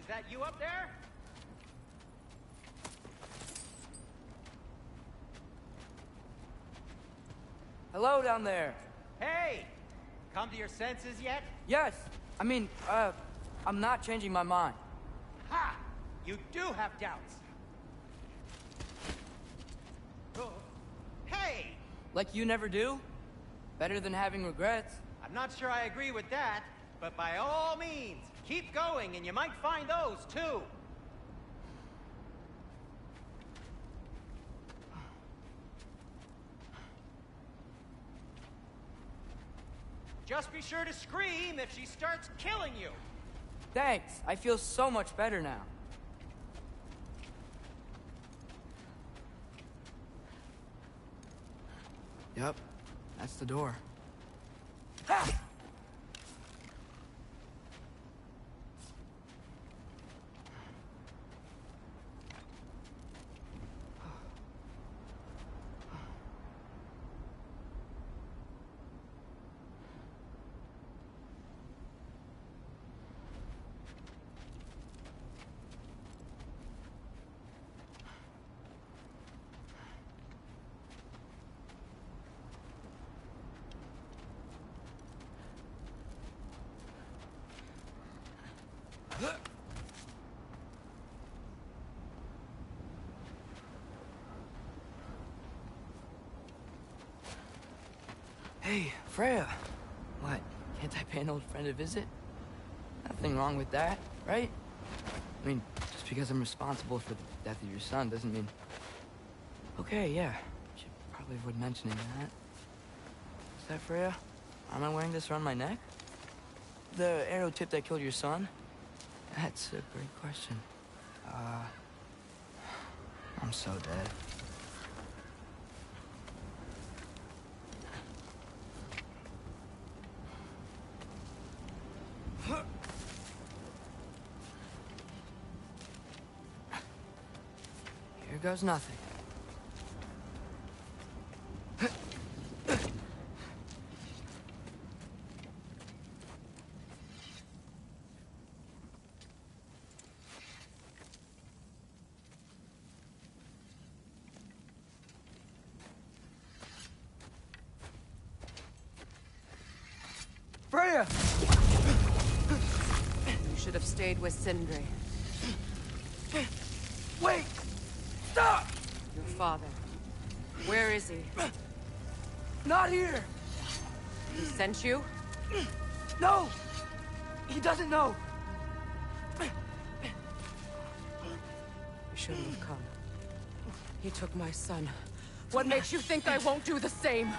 Is that you up there? Hello down there. Hey! Come to your senses yet? Yes. I mean, I'm not changing my mind. Ha! You do have doubts. Oh. Hey! Like you never do? Better than having regrets. I'm not sure I agree with that, but by all means, keep going and you might find those too. Just be sure to scream if she starts killing you. Thanks. I feel so much better now. Yep. That's the door. Ha! Hey, Freya. What? Can't I pay an old friend a visit? Nothing wrong with that, right? I mean, just because I'm responsible for the death of your son doesn't mean... Okay, yeah. Should probably avoid mentioning that. Is that Freya? Am I wearing this around my neck? The arrow tip that killed your son? That's a great question. I'm so dead. Here goes nothing. Freya! You should have stayed with Sindri. Wait! Stop! Your father. Where is he? Not here! He sent you? No! He doesn't know! You shouldn't have come. He took my son. What makes you think I won't do the same?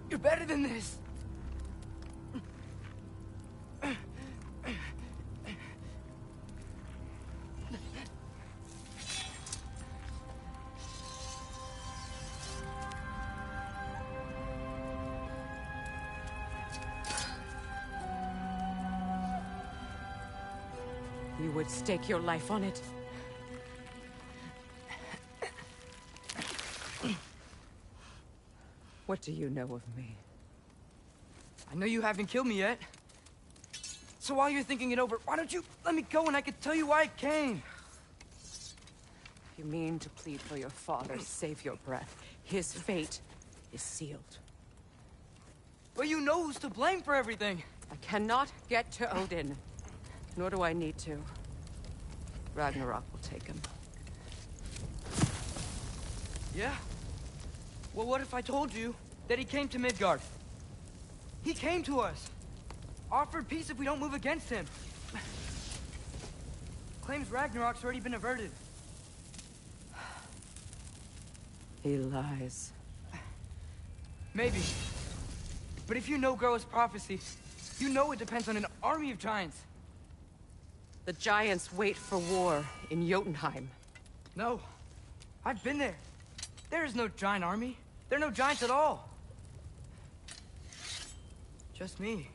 You're better than this! You would stake your life on it. What do you know of me? I know you haven't killed me yet. So while you're thinking it over, why don't you let me go and I can tell you why I came? You mean to plead for your father, save your breath. His fate is sealed. But you know who's to blame for everything. I cannot get to Odin. Nor do I need to. Ragnarok will take him. Yeah? Well, what if I told you that he came to Midgard? He came to us. Offered peace if we don't move against him. Claims Ragnarok's already been averted. He lies. Maybe. But if you know Groa's prophecy, you know it depends on an army of giants. The giants wait for war in Jotunheim. No. I've been there. There is no giant army. There are no giants at all. Just me.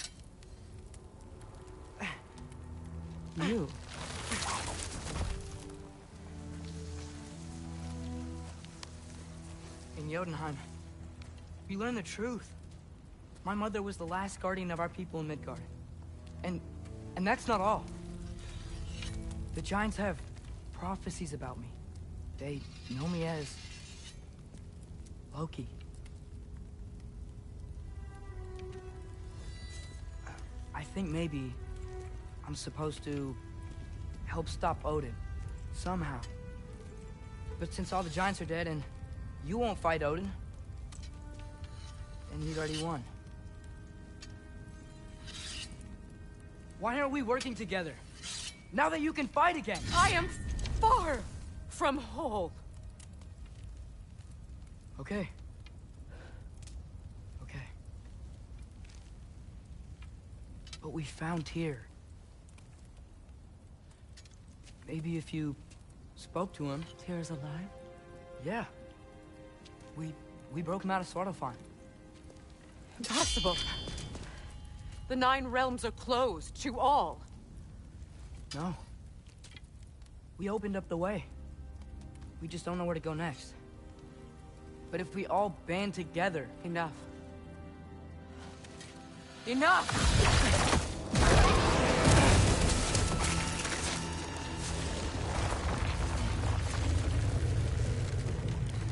You? In Jotunheim, we learn the truth. My mother was the last guardian of our people in Midgard. And that's not all. The Giants have prophecies about me. They know me as Loki. I think maybe I'm supposed to help stop Odin, somehow. But since all the Giants are dead and you won't fight Odin, then he's already won. Why aren't we working together? Now that you can fight again! I am far from whole. Okay. Okay. But we found Tyr. Maybe if you spoke to him... Tyr's alive? Yeah. We broke him out of Svartalfheim. Impossible. The 9 realms are closed to all. No. We opened up the way. We just don't know where to go next. But if we all band together... Enough. Enough!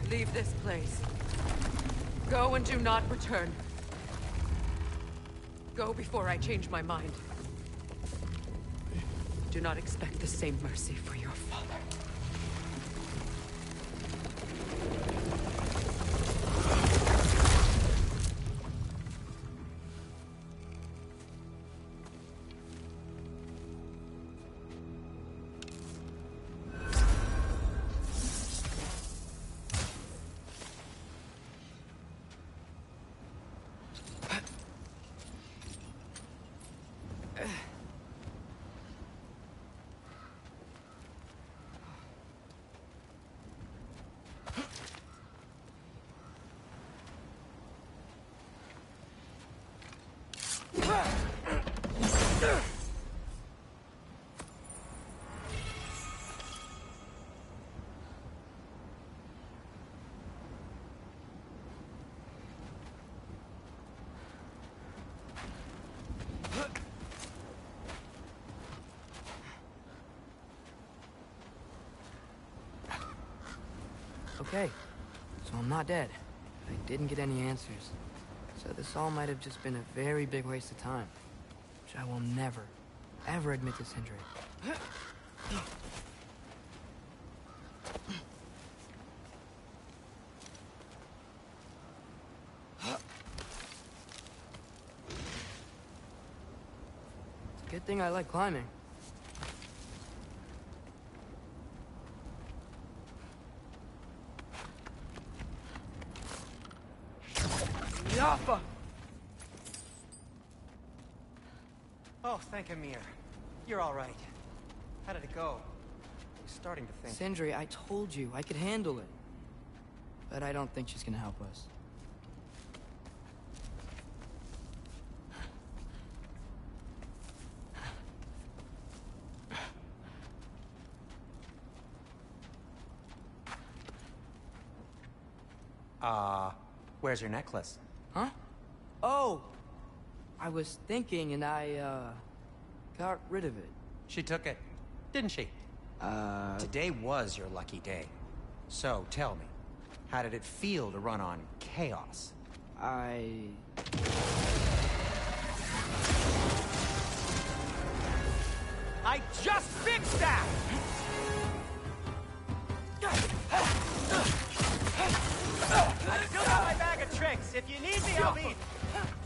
Leave this place. Go and do not return. Go before I change my mind. Do not expect the same mercy for your father. Okay, so I'm not dead. I didn't get any answers. So this all might have just been a very big waste of time. Which I will never, ever admit to Sindri. It's a good thing I like climbing. Yaffa! Oh, thank Amir. You're all right. How did it go? I'm starting to think. Sindri, I told you I could handle it. But I don't think she's gonna help us. Where's your necklace? Huh? Oh! I was thinking and I, got rid of it. She took it, didn't she? Today was your lucky day. So, tell me, how did it feel to run on chaos? I just fixed that! I still got my bag of tricks. If you need me, I'll be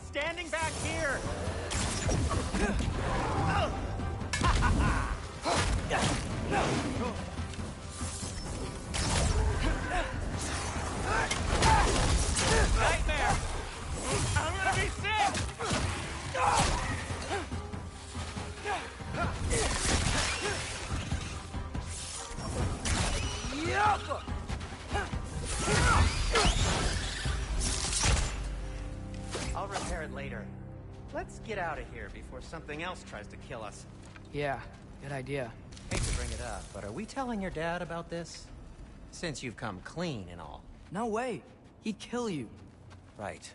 standing back here. Nightmare! I'm gonna be sick! Yaffa! I'll repair it later. Let's get out of here before something else tries to kill us. Yeah, good idea. Hate to bring it up, but are we telling your dad about this? Since you've come clean and all. No way. He'd kill you. Right.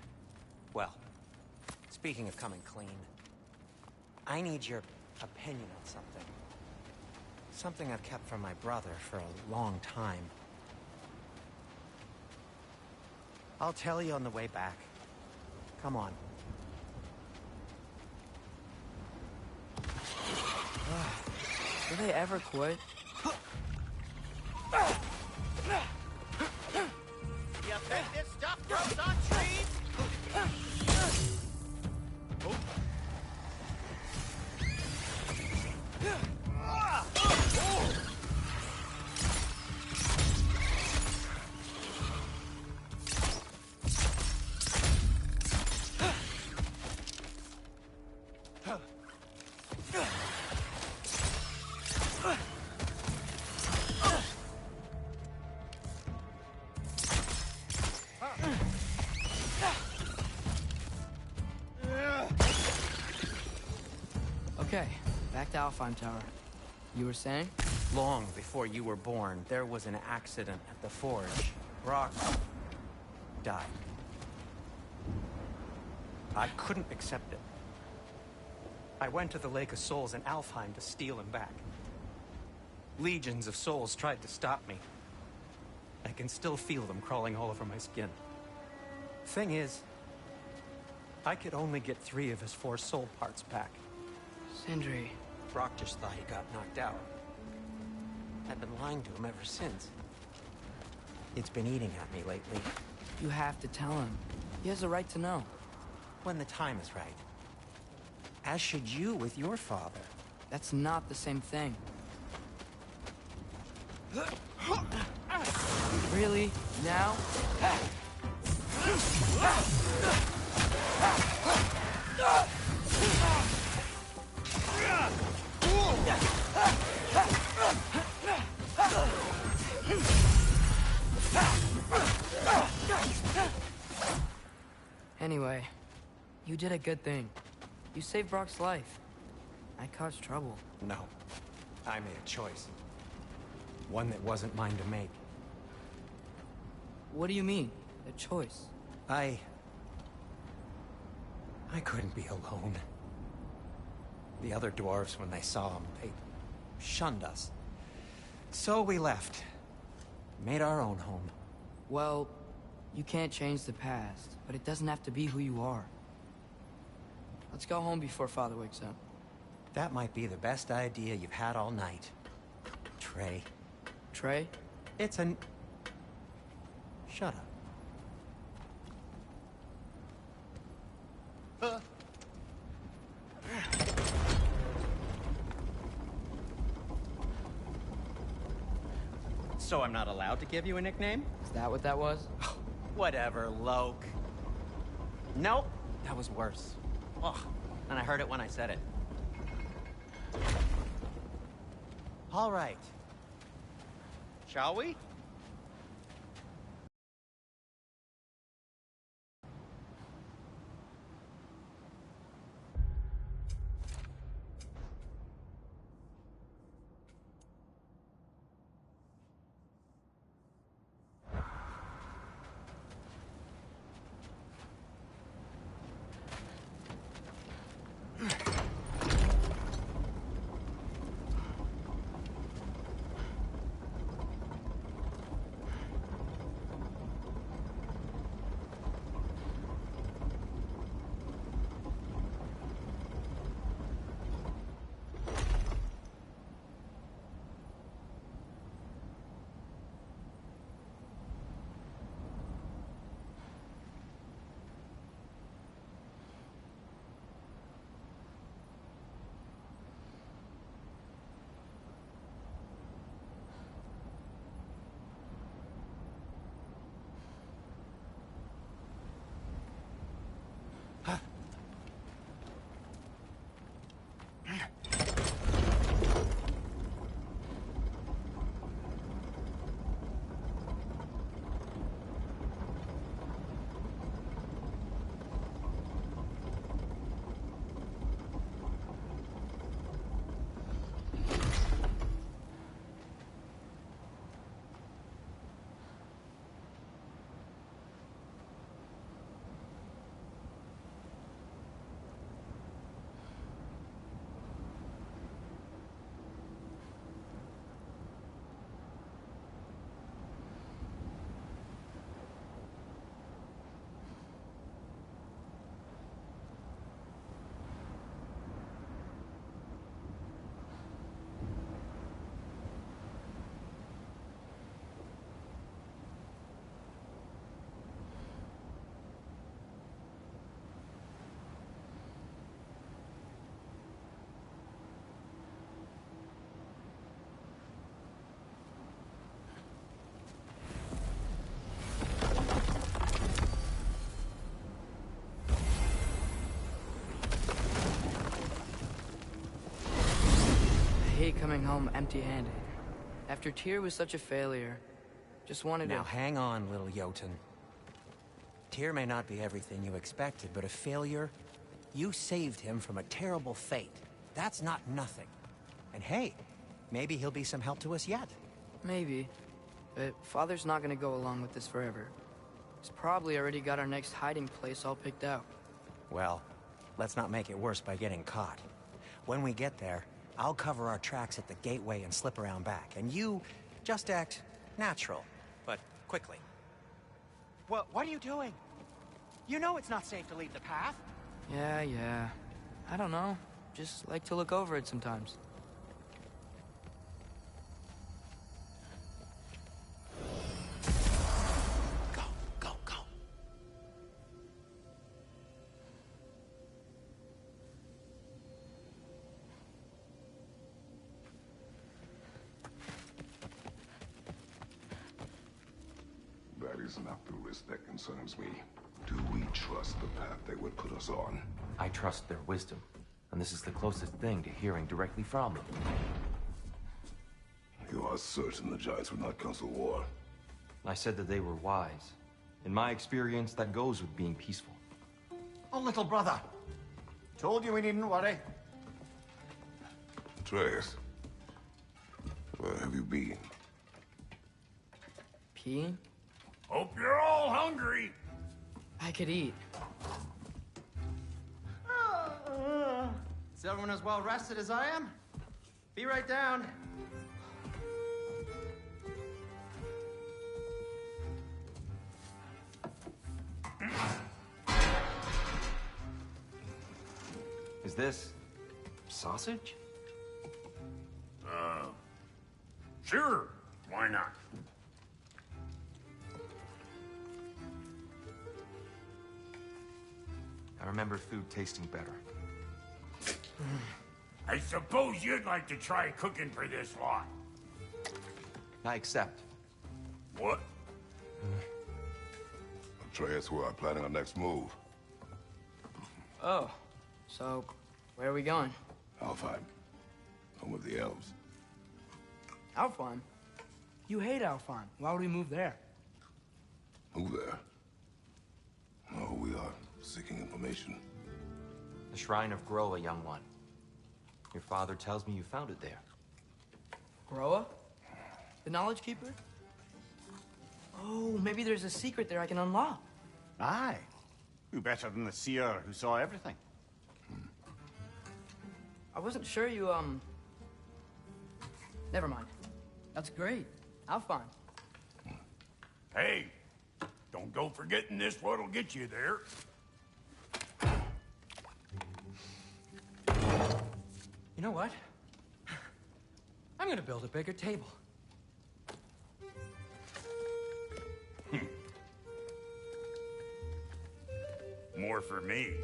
Well, Speaking of coming clean, I need your opinion on something. Something I've kept from my brother for a long time. I'll tell you on the way back. Come on. Do they ever quit? You think this stuff grows on trees? Okay, back to Alfheim Tower. You were saying? Long before you were born, there was an accident at the forge. Brock died. I couldn't accept it. I went to the Lake of Souls in Alfheim to steal him back. Legions of souls tried to stop me. I can still feel them crawling all over my skin. Thing is, I could only get 3 of his 4 soul parts back. Sindri. Brock just thought he got knocked out. I've been lying to him ever since. It's been eating at me lately. You have to tell him. He has a right to know. When the time is right. As should you with your father. That's not the same thing. Really? Now? Anyway, you did a good thing. You saved Brock's life. I caused trouble. No. I made a choice. One that wasn't mine to make. What do you mean? A choice? I couldn't be alone. The other dwarves, when they saw him, they shunned us. So we left. Made our own home. Well, you can't change the past, but it doesn't have to be who you are. Let's go home before Father wakes up. That might be the best idea you've had all night. Trey. Trey? It's an... Shut up. So I'm not allowed to give you a nickname? Is that what that was? Whatever, Loke. Nope, that was worse. Ugh, and I heard it when I said it. All right. Shall we? coming home empty-handed. After Tyr was such a failure, just wanted Now to... hang on, little Jotun. Tyr may not be everything you expected, but a failure? You saved him from a terrible fate. That's not nothing. And hey, maybe he'll be some help to us yet. Maybe. But Father's not gonna go along with this forever. He's probably already got our next hiding place all picked out. Well, let's not make it worse by getting caught. When we get there, I'll cover our tracks at the gateway and slip around back. And you just act natural, but quickly. What are you doing? You know it's not safe to leave the path. Yeah. I don't know. Just like to look over it sometimes. Go. That is not the risk that concerns me. Do we trust the path they would put us on? I trust their wisdom, and this is the closest thing to hearing directly from them. You are certain the Giants would not counsel war? I said that they were wise. In my experience, that goes with being peaceful. Oh, little brother. Told you we needn't worry. Atreus, where have you been? Peeing? Hope you're all hungry. I could eat. Is everyone as well rested as I am? Be right down. Is this sausage? Sure. Why not? I remember food tasting better. I suppose you'd like to try cooking for this lot. I accept. What? Atreus, we are planning our next move. Oh. So, where are we going? Alfheim, home of the elves. Alfheim? You hate Alfheim. Why would we move there? Move there? No, we are seeking information. The Shrine of Groa, young one. Your father tells me you found it there. Groa? The Knowledge Keeper? Oh, maybe there's a secret there I can unlock. Aye. Who better than the seer who saw everything? I wasn't sure you, Never mind. That's great. Alfheim. Hey, don't go forgetting this what'll get you there. You know what? I'm gonna build a bigger table. More for me.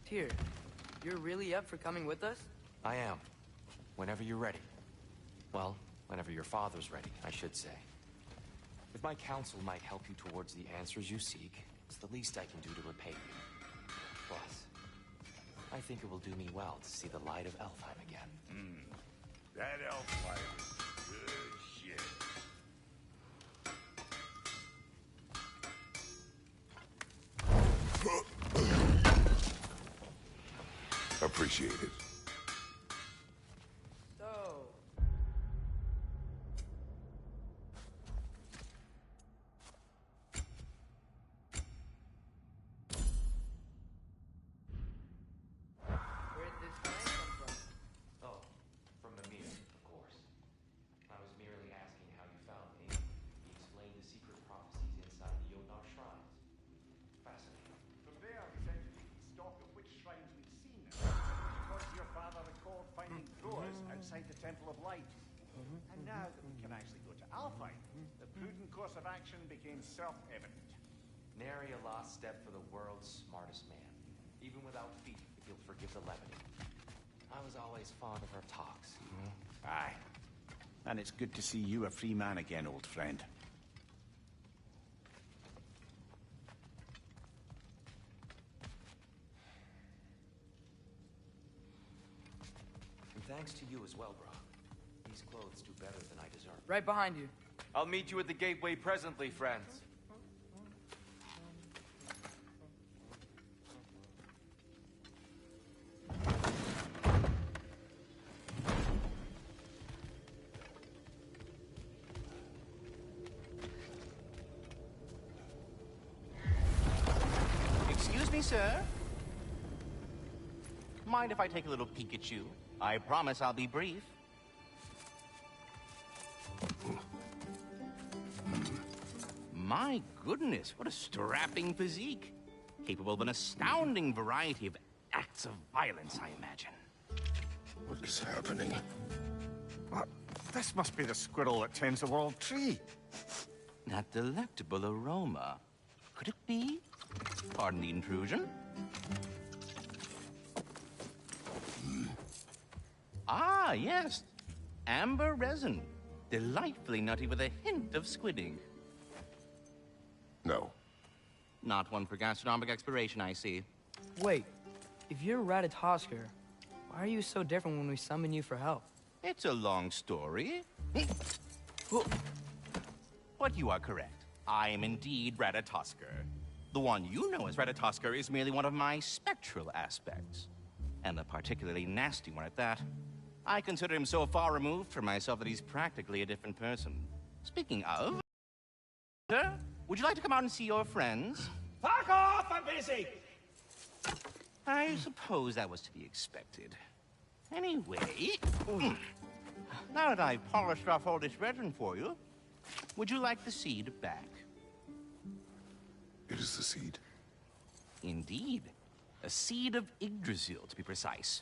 Tyr, you're really up for coming with us? I am. Whenever you're ready. Well, whenever your father's ready, I should say. If my counsel might help you towards the answers you seek, it's the least I can do to repay you. Plus, I think it will do me well to see the light of Alfheim again. That elf life is good shit. Appreciate it. So... Where did this plan come from? Oh, from Mimir, of course. I was merely asking how you found me. He explained the secret prophecies inside the Jotnar shrines. Fascinating. From there, we sent you to keep stock of which shrines we'd seen. Because your father recalled finding drawers outside the Temple of Light. And now that we can actually go to Alfheim, the prudent course of action became self-evident. Nary a lost step for the world's smartest man. Even without feet, if you'll forgive the levity. I was always fond of our talks, you know? Aye. And it's good to see you a free man again, old friend. thanks to you as well, bro. These clothes do better than I deserve. Right behind you. I'll meet you at the gateway presently, friends. Excuse me, sir? Mind if I take a little peek at you? I promise I'll be brief. My goodness, what a strapping physique. Capable of an astounding variety of acts of violence, I imagine. What is happening? This must be the squirrel that tends the world tree. That delectable aroma. Could it be? Pardon the intrusion. Ah, yes. Amber resin. Delightfully nutty with a hint of squid ink. No. Not one for gastronomic exploration, I see. Wait, if you're Ratatosker, why are you so different when we summon you for help? It's a long story. But you are correct. I am indeed Ratatosker. The one you know as Ratatosker is merely one of my spectral aspects. And a particularly nasty one at that. I consider him so far removed from myself that he's practically a different person. Speaking of... Sir, would you like to come out and see your friends? Fuck off! I'm busy! I suppose that was to be expected. Anyway... Now that I've polished off all this resin for you, would you like the seed back? It is the seed. Indeed. A seed of Yggdrasil, to be precise.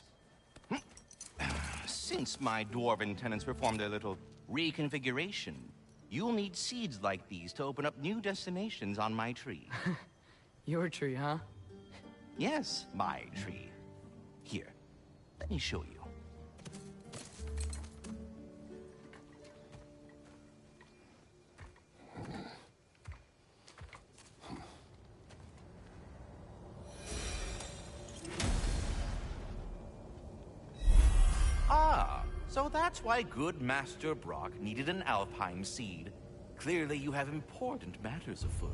Since my dwarven tenants performed their little reconfiguration, you'll need seeds like these to open up new destinations on my tree. Your tree, huh? Yes, my tree. Here, let me show you. Ah, so that's why good Master Brock needed an Alpine seed. Clearly you have important matters afoot.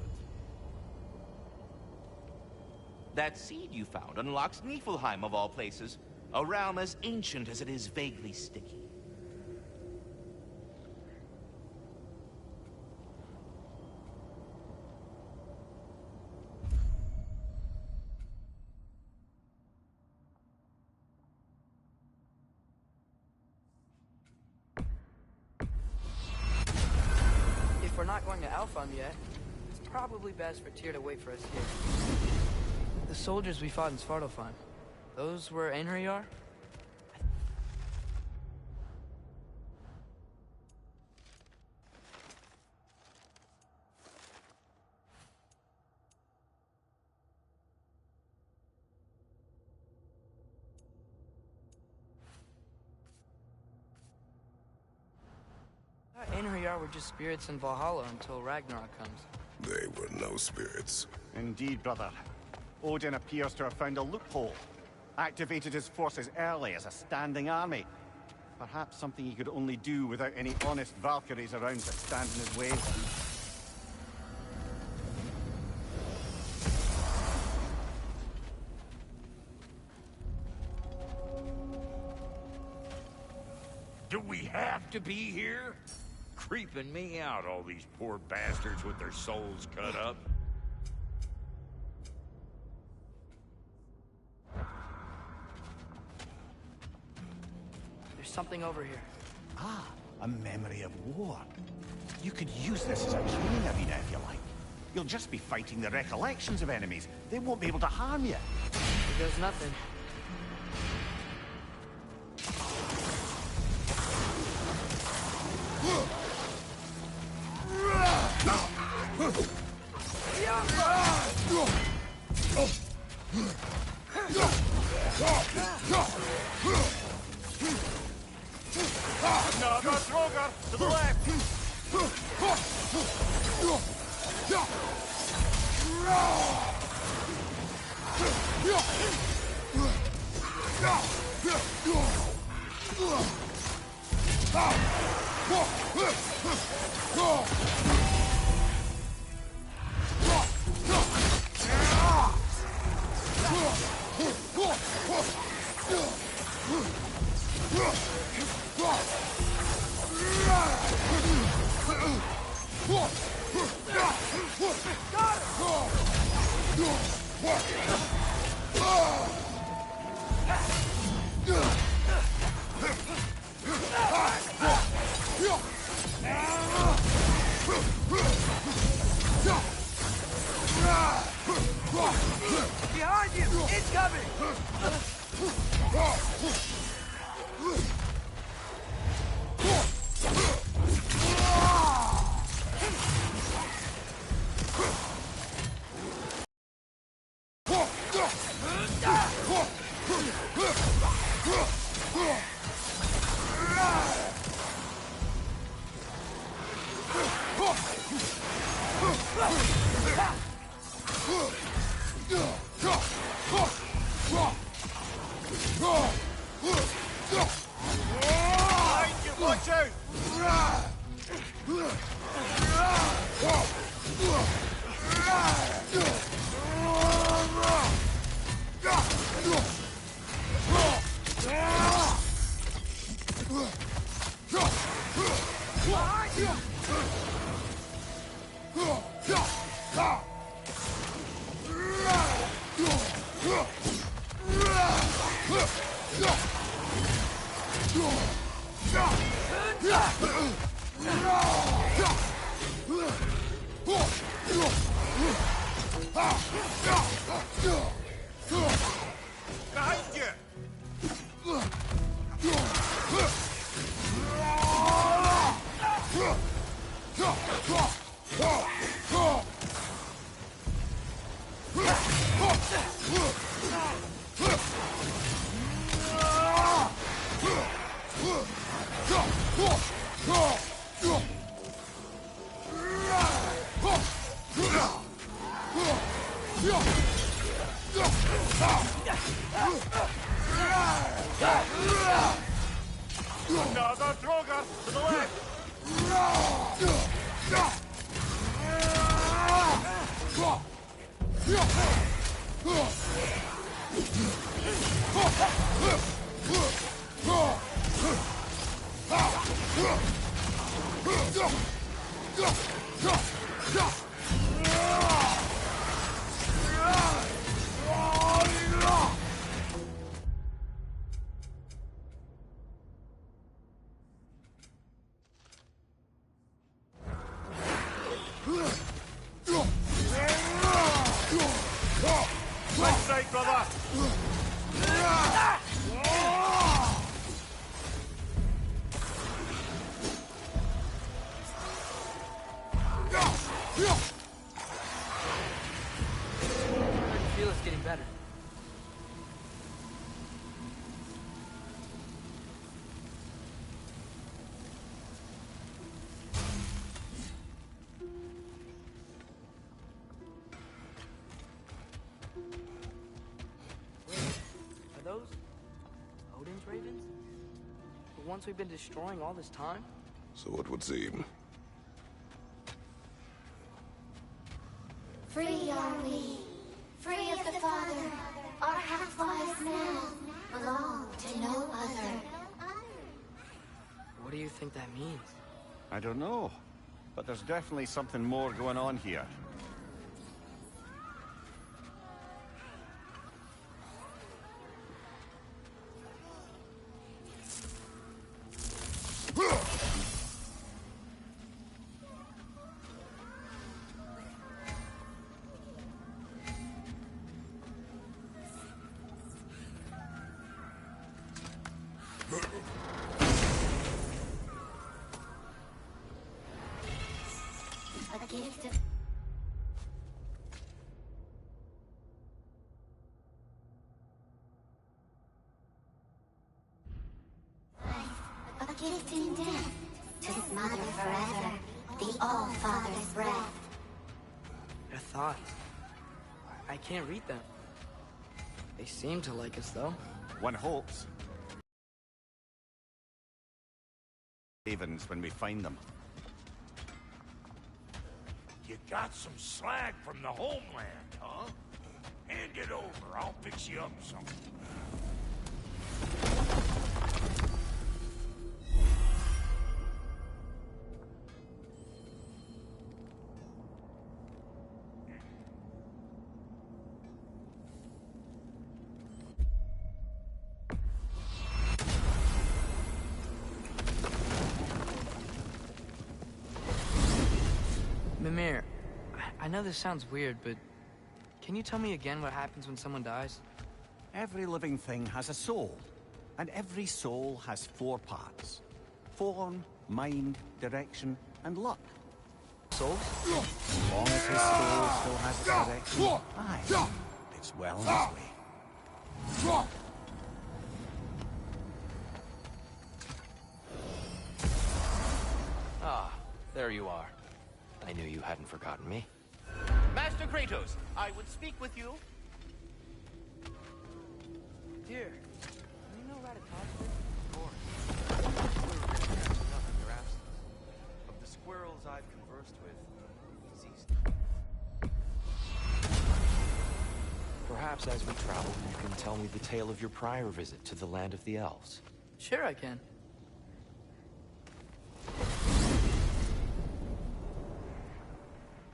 That seed you found unlocks Niflheim of all places, a realm as ancient as it is vaguely sticky. If we're not going to Alfheim yet, it's probably best for Tyr to wait for us here. The soldiers we fought in Svartalfheim, those were Einherjar? Einherjar were just spirits in Valhalla until Ragnarok comes. They were no spirits. Indeed, brother. Odin appears to have found a loophole. Activated his forces early as a standing army. Perhaps something he could only do without any honest Valkyries around to stand in his way. Do we have to be here? Creeping me out, all these poor bastards with their souls cut up. There's something over here. Ah, a memory of war. You could use this as a training arena if you like. You'll just be fighting the recollections of enemies. They won't be able to harm you. Here goes nothing. No, not Roger! To the left! Behind you! Incoming! Watch out! Behind you! Another Droger to the left! Left side, brother! I feel it's getting better. Are those Odin's ravens? The ones we've been destroying all this time? So it would seem. Free are we, free of the Father. Our half-lives now belong to no other. What do you think that means? I don't know, but there's definitely something more going on here. A gift of... A gift in death, to smother forever the All-Father's breath. Their thoughts. I can't read them. They seem to like us, though. One hopes. Havens when we find them. You got some slag from the homeland, huh? Hand it over. I'll fix you up some. Mimir, I know this sounds weird, but can you tell me again what happens when someone dies? Every living thing has a soul, and every soul has 4 parts. Form, mind, direction, and luck. Souls? As long as his soul still has its direction, aye, it's well on its way. Ah, there you are. I knew you hadn't forgotten me. Master Kratos, I would speak with you. Dear, do you know Ratatoskr? Of course. We were going to catching up in your absence. Of the squirrels I've conversed with, he's easy. Perhaps as we travel, you can tell me the tale of your prior visit to the land of the elves. Sure I can.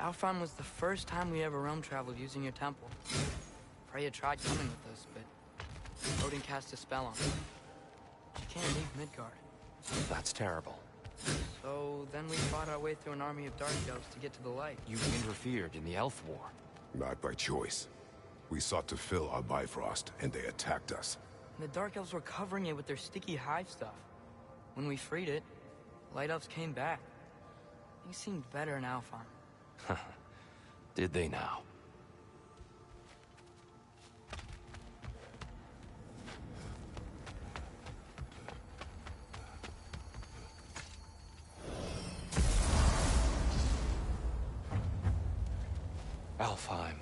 Alfheim was the first time we ever realm traveled using your temple. Freya tried coming with us, but Odin cast a spell on her. She can't leave Midgard. That's terrible. So then we fought our way through an army of dark elves to get to the light. You interfered in the Elf War. Not by choice. We sought to fill our Bifrost, and they attacked us. And the dark elves were covering it with their sticky hive stuff. When we freed it, light elves came back. Things seemed better in Alfheim. Did they now? Alfheim.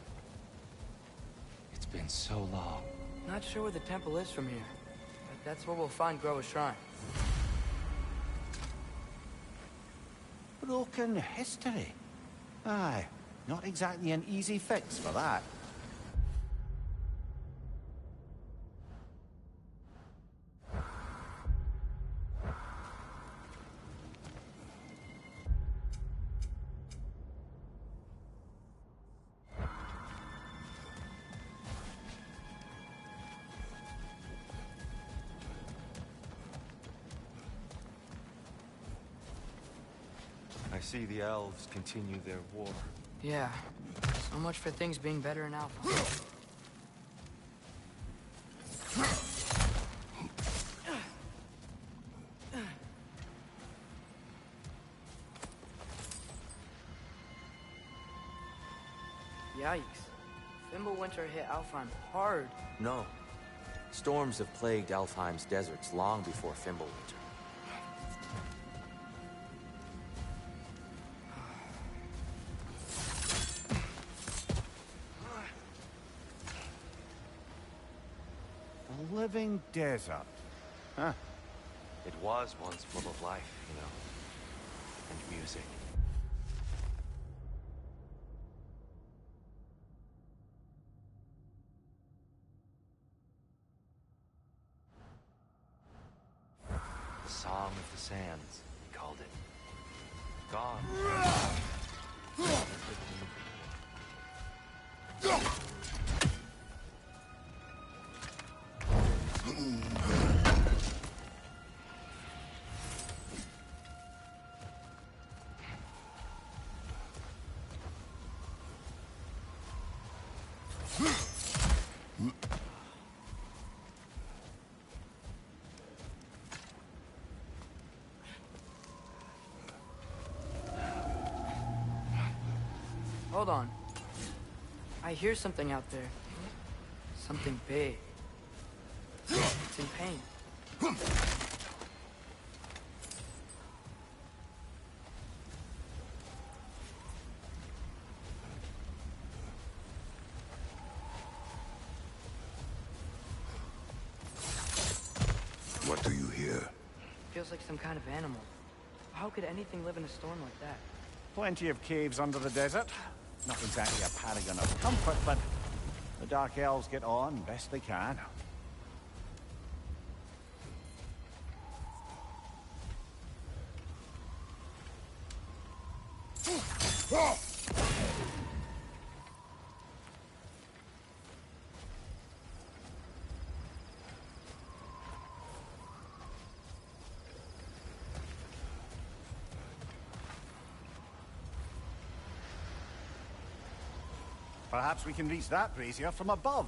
It's been so long. Not sure where the temple is from here, but that's where we'll find Groa's shrine. Broken history. Aye, not exactly an easy fix for that. I see the elves continue their war. Yeah, so much for things being better in Alpha. Yikes. Fimbulwinter hit Alfheim hard. No. Storms have plagued Alfheim's deserts long before Fimbulwinter. A living desert. Huh. It was once full of life, you know, and music. The Song of the Sands, he called it. Gone. Hold on. I hear something out there. Something big. It's in pain. What do you hear? Feels like some kind of animal. How could anything live in a storm like that? Plenty of caves under the desert. Not exactly a paragon of comfort, but the Dark Elves get on best they can. Perhaps we can reach that brazier from above.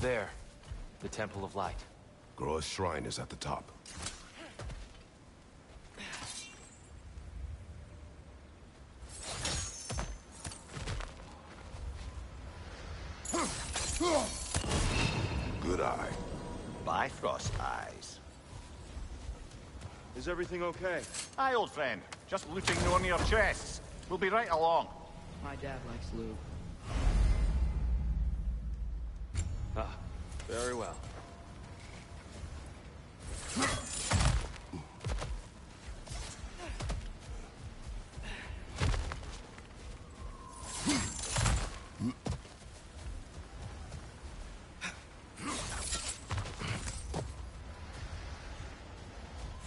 There. The Temple of Light. Groa's shrine is at the top. Good eye. Bifrost eyes. Is everything okay? Aye, old friend. Just looting no near chests. We'll be right along. My dad likes lube. Ah, very well.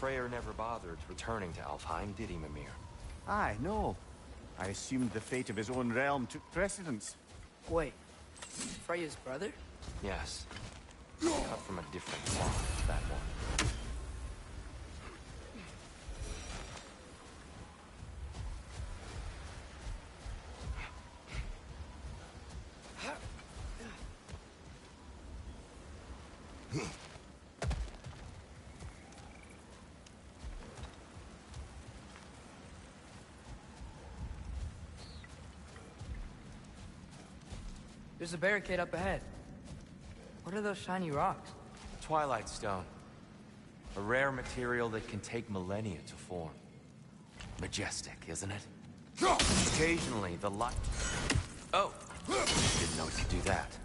Freyr never bothered returning to Alfheim, did he, Mimir? Aye, no. I assumed the fate of his own realm took precedence. Wait, Freya's brother? Yes. Cut from a different cloth, that one. There's a barricade up ahead. What are those shiny rocks? Twilight Stone. A rare material that can take millennia to form. Majestic, isn't it? Occasionally, the light... Oh! Didn't know it could do that.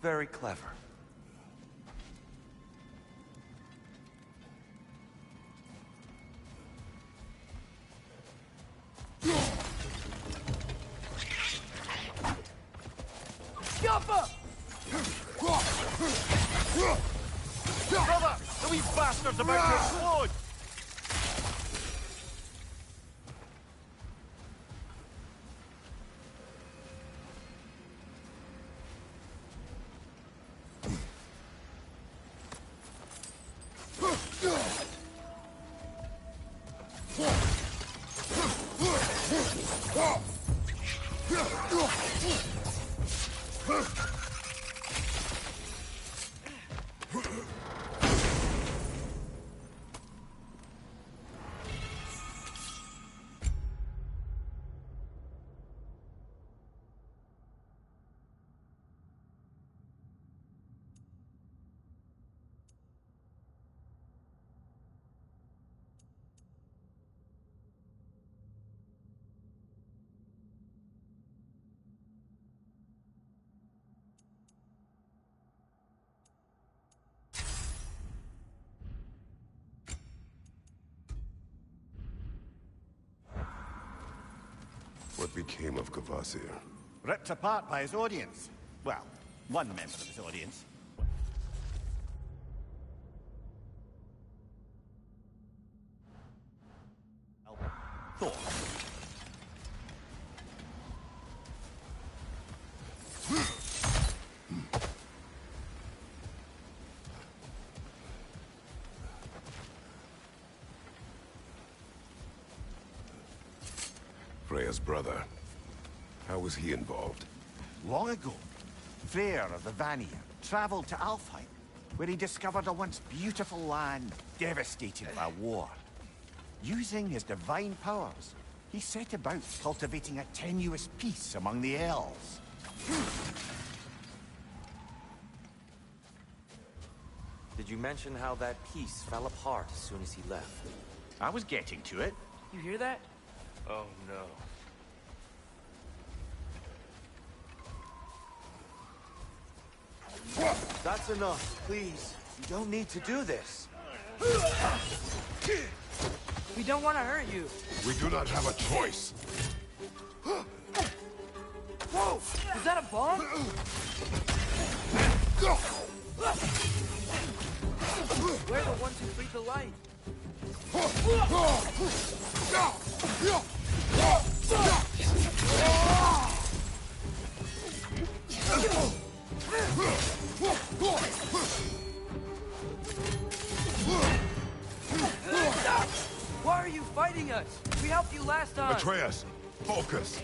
Very clever. Brother! The wee bastard's about to explode! What became of Kvasir? Ripped apart by his audience. Well, one member of his audience. Thor. Freya's brother. How was he involved? Long ago, Freyr of the Vanir traveled to Alfheim, where he discovered a once beautiful land devastated by war. Using his divine powers, he set about cultivating a tenuous peace among the elves. Did you mention how that piece fell apart as soon as he left? I was getting to it. You hear that? Oh, no. That's enough, please. You don't need to do this. We don't want to hurt you. We do not have a choice. Whoa! Is that a bomb? We're the ones who freed the light. Why are you fighting us? We helped you last time. Atreus, focus.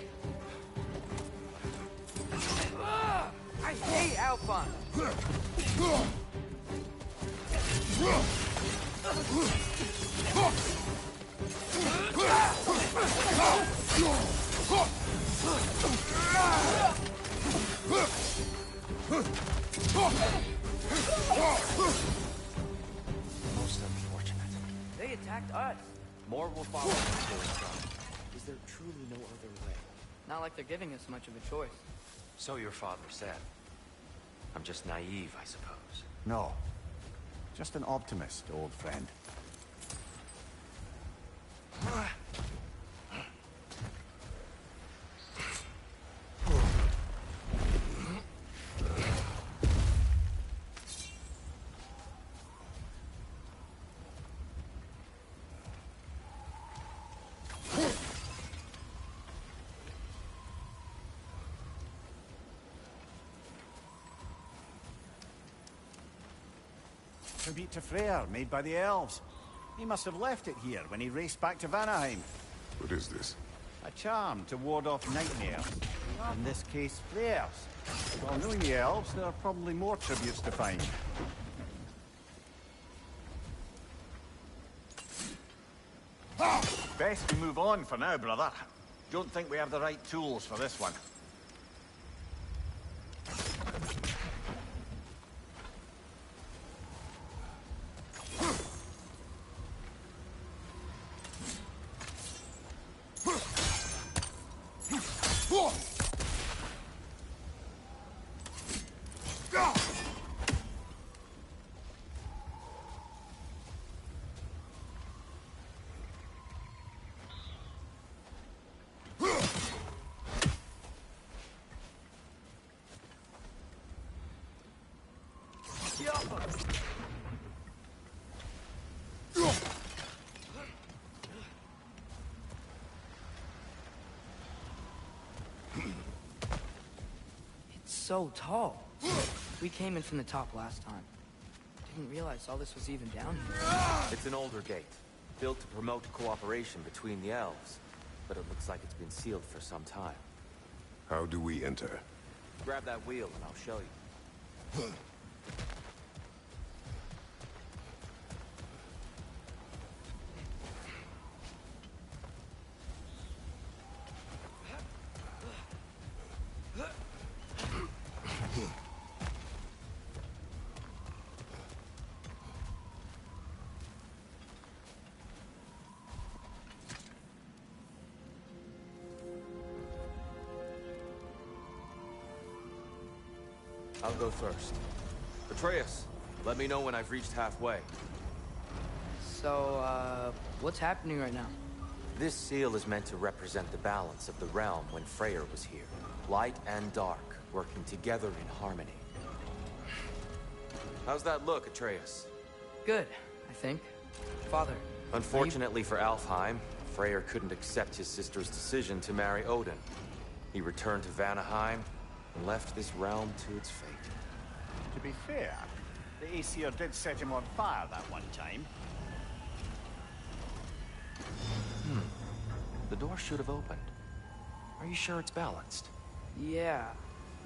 I hate Alphonse. Most unfortunate. They attacked us. More will follow before it's done. Is there truly no other way? Not like they're giving us much of a choice. So your father said. I'm just naive, I suppose. No. Just an optimist, old friend. Tribute to Freyr, made by the elves. He must have left it here when he raced back to Vanaheim. What is this? A charm to ward off nightmares. In this case, Freyr's. While knowing the elves, there are probably more tributes to find. Best we move on for now, brother. Don't think we have the right tools for this one. It's so tall. We came in from the top last time. Didn't realize all this was even down here. It's an older gate, built to promote cooperation between the elves. But it looks like it's been sealed for some time. How do we enter? Grab that wheel and I'll show you. I'll go first. Atreus, let me know when I've reached halfway. So, what's happening right now? This seal is meant to represent the balance of the realm when Freyr was here. Light and dark, working together in harmony. How's that look, Atreus? Good, I think. Father. Unfortunately for Alfheim, Freyr couldn't accept his sister's decision to marry Odin. He returned to Vanaheim and left this realm to its fate. To be fair, the Aesir did set him on fire that one time. The door should have opened. Are you sure it's balanced? Yeah,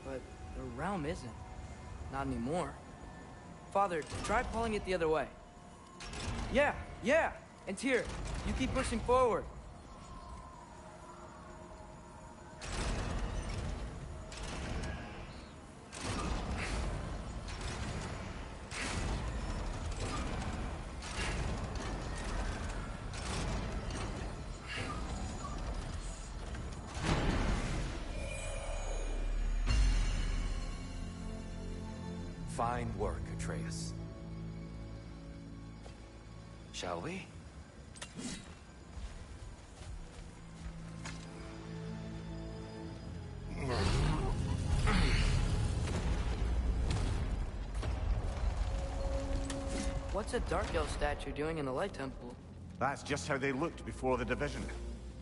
but the realm isn't. Not anymore. Father, try pulling it the other way. Yeah! And Tyr, you keep pushing forward. Fine work, Atreus. Shall we? What's a Dark Elf statue doing in the Light Temple? That's just how they looked before the division.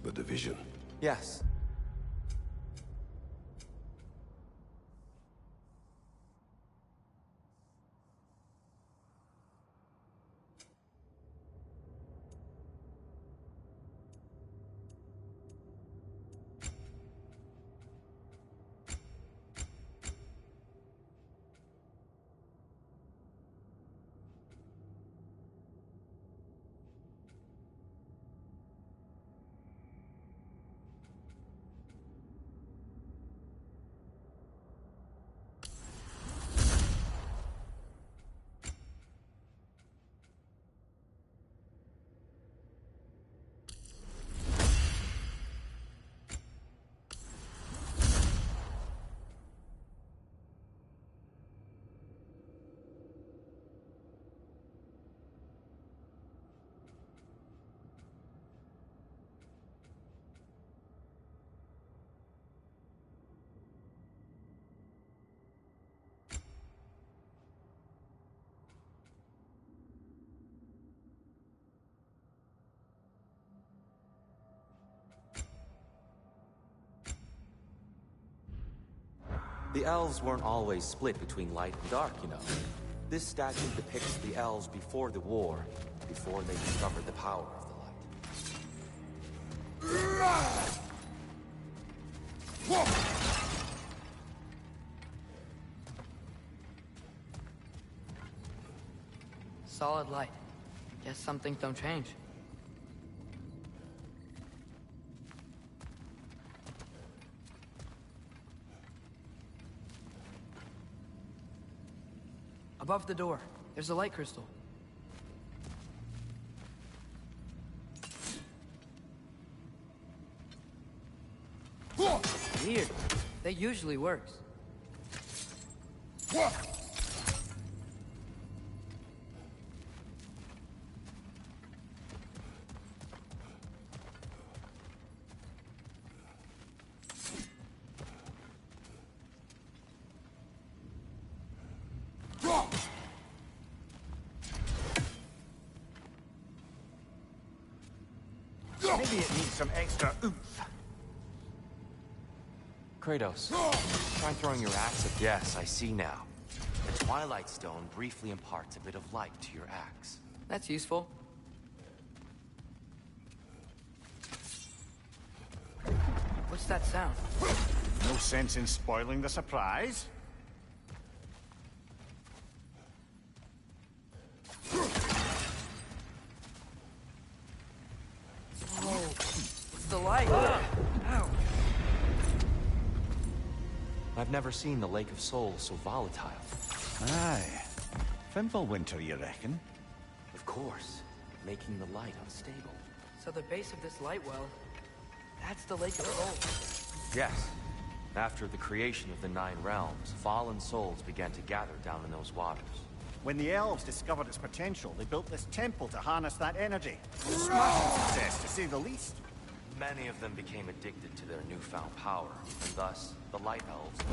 The division. Yes. The elves weren't always split between light and dark, you know. This statue depicts the elves before the war, before they discovered the power of the light. Solid light. Guess some things don't change. Above the door, there's a light crystal. Weird. That usually works. Maybe it needs some extra oomph. Kratos, try throwing your axe at... Yes, I see now. The Twilight Stone briefly imparts a bit of light to your axe. That's useful. What's that sound? No sense in spoiling the surprise. Whoa, it's the light. Ow. I've never seen the Lake of Souls so volatile. Aye. Fimbulwinter, you reckon? Of course, making the light unstable. So the base of this light well, that's the Lake of Souls. Yes. After the creation of the Nine Realms, fallen souls began to gather down in those waters. When the elves discovered its potential, they built this temple to harness that energy. Smashing success, to say the least. Many of them became addicted to their newfound power, and thus, the Light Elves.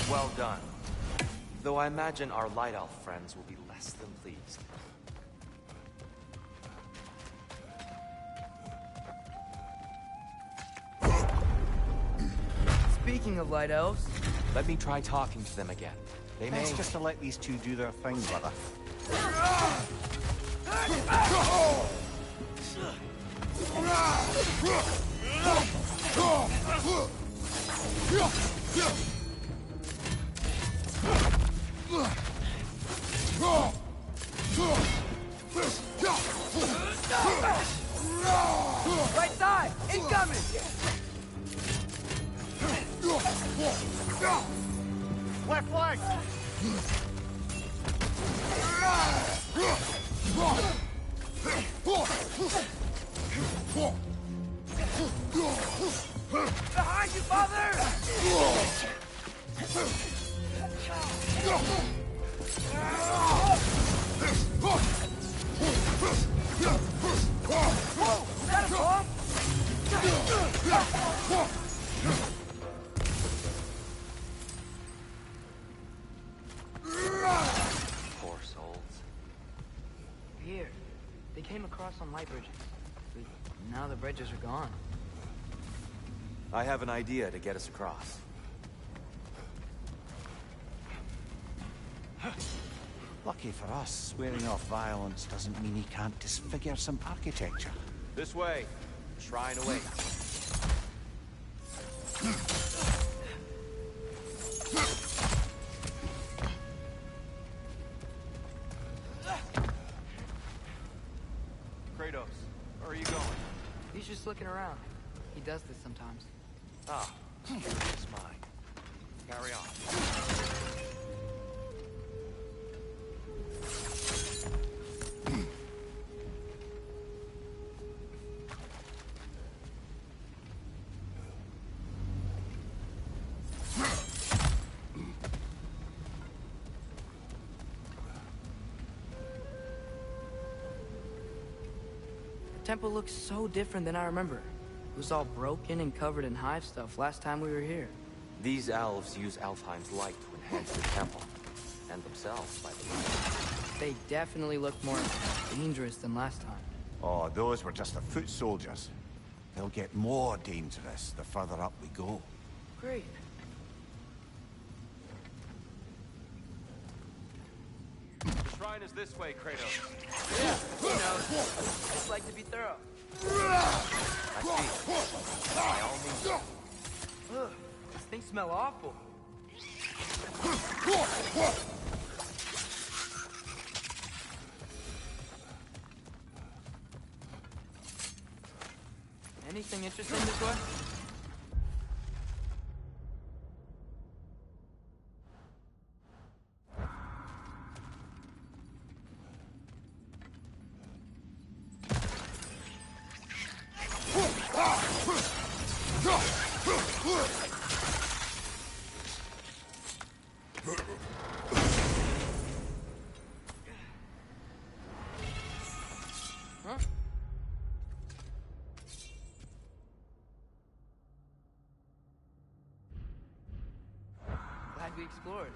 Well done. Though I imagine our Light Elf friends will be less than pleased. Speaking of Light Elves... Let me try talking to them again. They may... Best just to let these two do their thing, brother. Right side! Incoming! Left leg! Behind you, father! Whoa! Is that a bomb? Poor souls. Here. They came across on light bridges. But now the bridges are gone. I have an idea to get us across. Lucky for us, swearing off violence doesn't mean he can't disfigure some architecture. This way. Shrine awaits. Kratos, where are you going? He's just looking around. He does this sometimes. Ah, it's mine. Carry on. The temple looks so different than I remember. It was all broken and covered in hive stuff last time we were here. These elves use Alfheim's light to enhance the temple. And themselves, by the way. They definitely look more dangerous than last time. Oh, those were just the foot soldiers. They'll get more dangerous the further up we go. Great. The shrine is this way, Kratos. Yeah, like to be thorough. I see. By all means. Ugh, these things smell awful. Anything interesting this way? Huh? Glad we explored.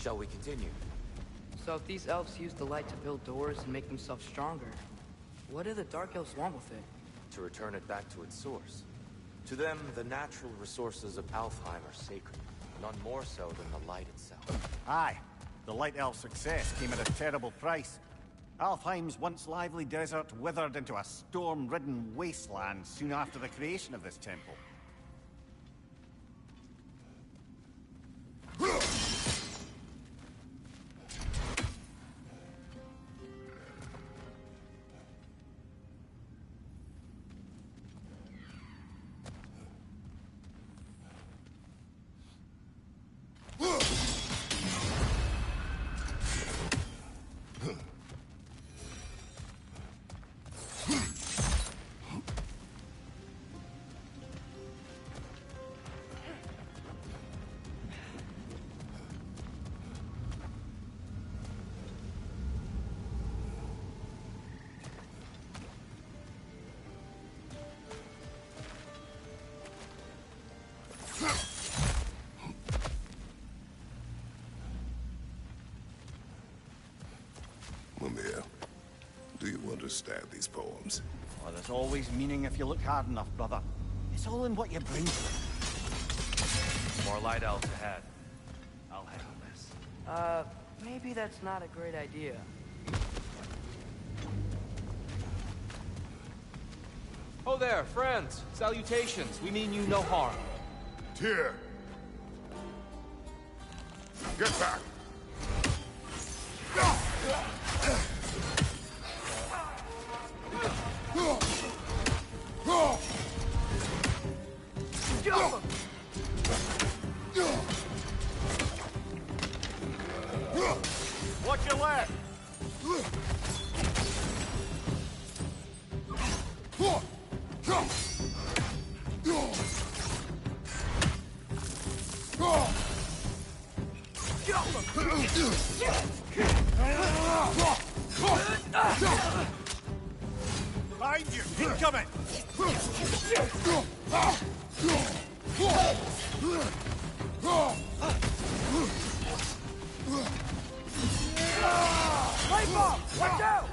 Shall we continue? So if these elves use the light to build doors and make themselves stronger, what do the Dark Elves want with it? To return it back to its source. To them, the natural resources of Alfheim are sacred, none more so than the light itself. Aye. The Light Elf success came at a terrible price. Alfheim's once lively desert withered into a storm-ridden wasteland soon after the creation of this temple. Mimir, do you understand these poems? Oh, there's always meaning if you look hard enough, brother. It's all in what you bring to it. More light elves ahead. I'll handle this. Maybe that's not a great idea. Oh there, friends. Salutations. We mean you no harm. Tyr! Get back! Watch your left! Behind you! Incoming! Light bomb! Watch out!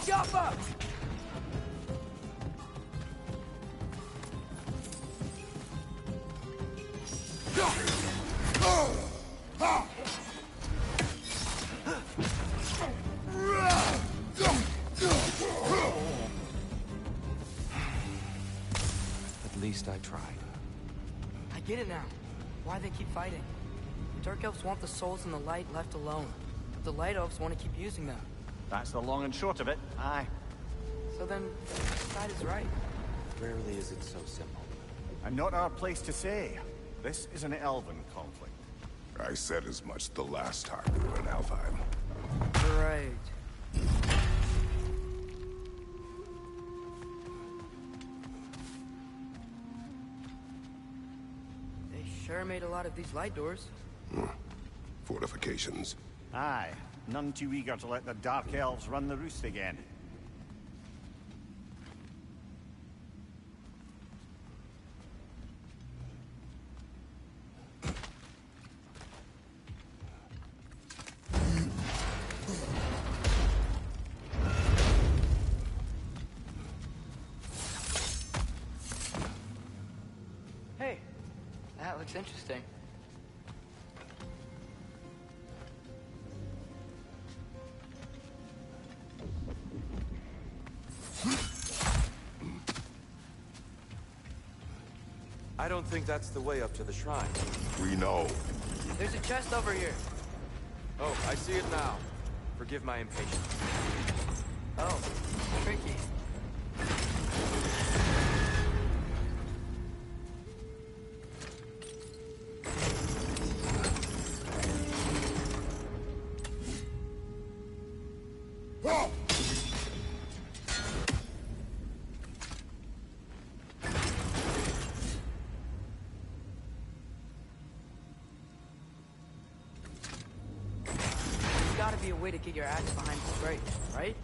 Jump up! At least I tried. I get it now. Why they keep fighting. The Dark Elves want the souls in the light left alone. But the Light Elves want to keep using them. That's the long and short of it. Aye. So then, which side is right? Rarely is it so simple. And not our place to say. This is an elven conflict. I said as much the last time we were in Alfheim. Right. They sure made a lot of these light doors. Fortifications. Aye. None too eager to let the Dark Elves run the roost again. Hey, that looks interesting. I don't think that's the way up to the shrine. We know. There's a chest over here. Oh, I see it now. Forgive my impatience. Oh, tricky. There's gotta be a way to get your axe behind this grate, right?